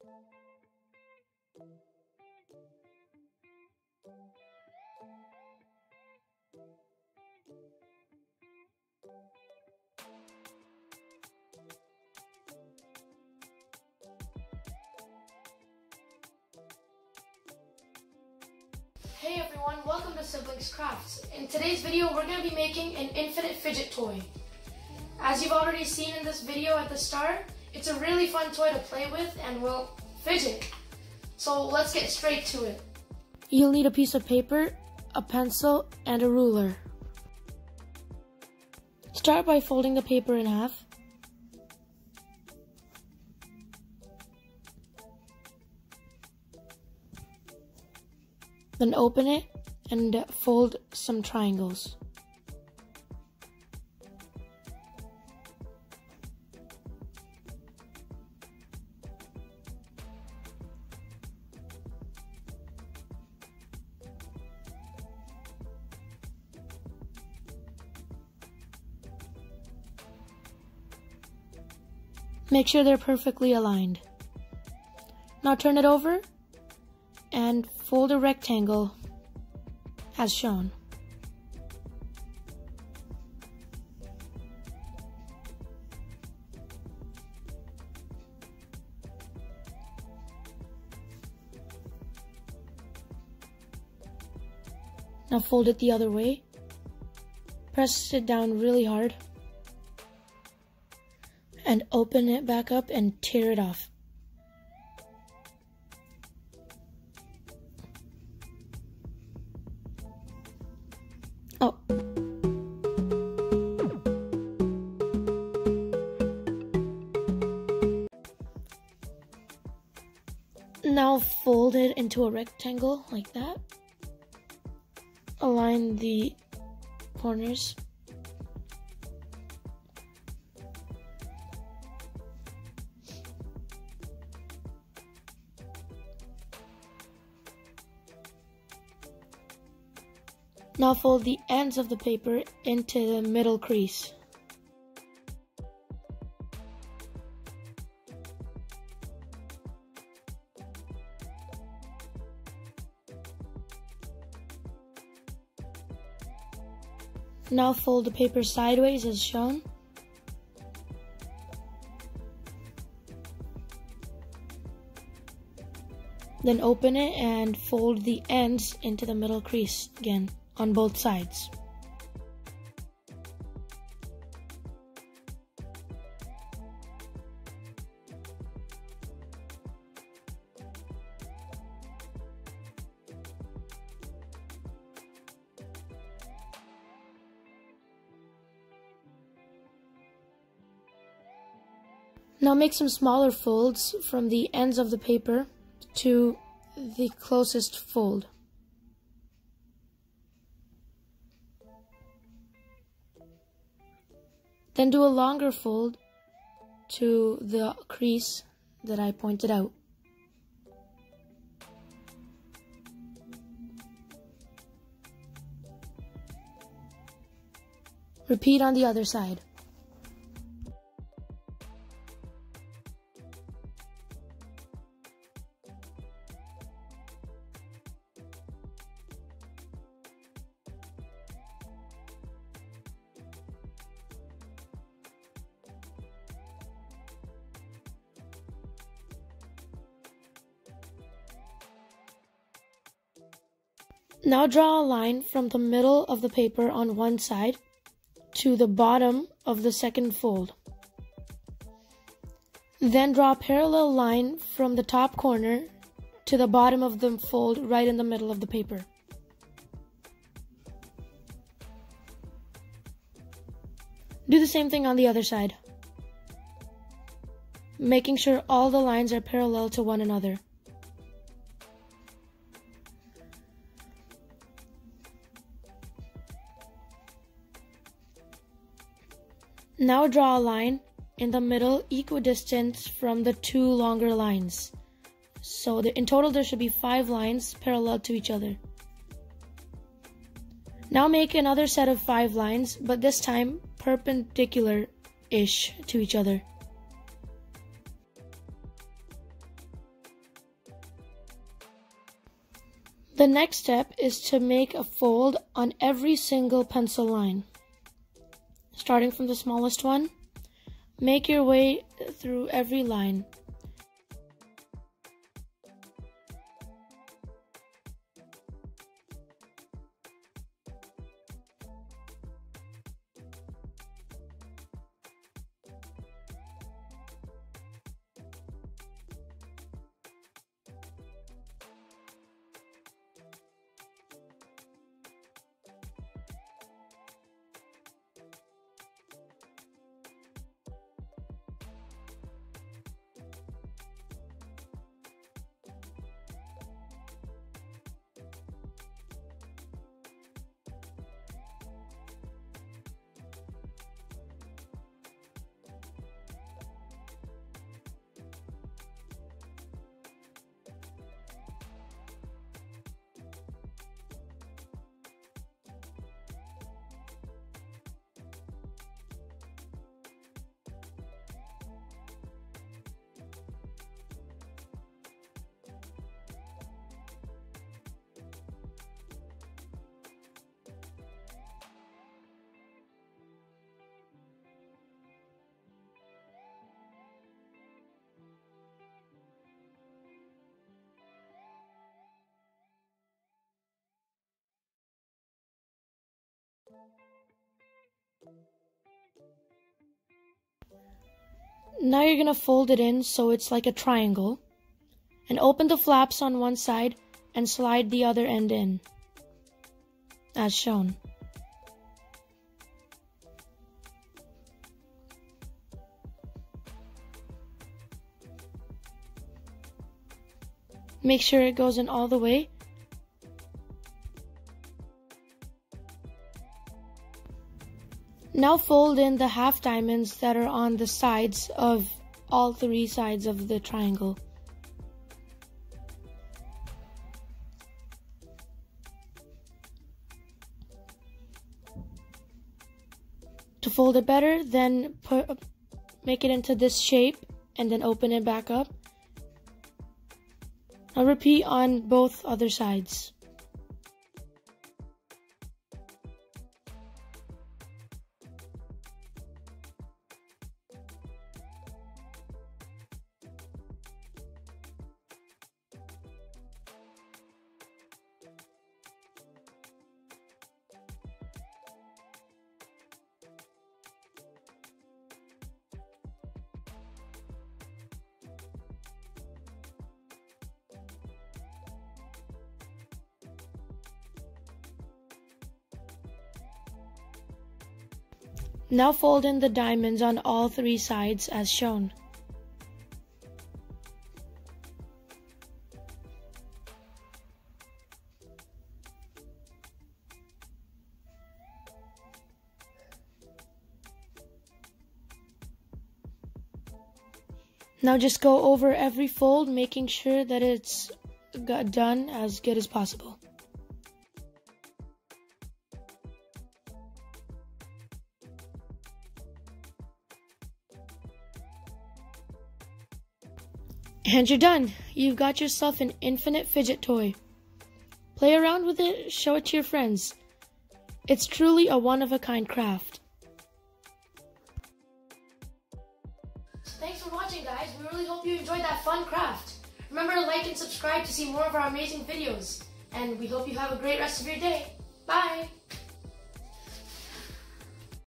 Hey everyone, welcome to Siblings Crafts. In today's video, we're going to be making an infinite fidget toy. As you've already seen in this video at the start, it's a really fun toy to play with and will fidget. So let's get straight to it. You'll need a piece of paper, a pencil, and a ruler. Start by folding the paper in half. Then open it and fold some triangles. Make sure they're perfectly aligned. Now turn it over and fold a rectangle as shown. Now fold it the other way. Press it down really hard and open it back up and tear it off. Oh. Now fold it into a rectangle like that. Align the corners. Now fold the ends of the paper into the middle crease. Now fold the paper sideways as shown. Then open it and fold the ends into the middle crease again on both sides. Now make some smaller folds from the ends of the paper to the closest fold. Then do a longer fold to the crease that I pointed out. Repeat on the other side. Now draw a line from the middle of the paper on one side to the bottom of the second fold. Then draw a parallel line from the top corner to the bottom of the fold right in the middle of the paper. Do the same thing on the other side, making sure all the lines are parallel to one another. Now draw a line in the middle equidistant from the two longer lines. So in total there should be 5 lines parallel to each other. Now make another set of 5 lines, but this time perpendicular-ish to each other. The next step is to make a fold on every single pencil line. Starting from the smallest one, make your way through every line. Now you're going to fold it in so it's like a triangle, and open the flaps on one side and slide the other end in, as shown. Make sure it goes in all the way. Now fold in the half diamonds that are on the sides of all three sides of the triangle. To fold it better, then make it into this shape and then open it back up. Now repeat on both other sides. Now fold in the diamonds on all three sides as shown. Now just go over every fold, making sure that it's done as good as possible. And you're done. You've got yourself an infinite fidget toy. Play around with it, show it to your friends. It's truly a one-of-a-kind craft. Thanks for watching, guys. We really hope you enjoyed that fun craft. Remember to like and subscribe to see more of our amazing videos. And we hope you have a great rest of your day. Bye!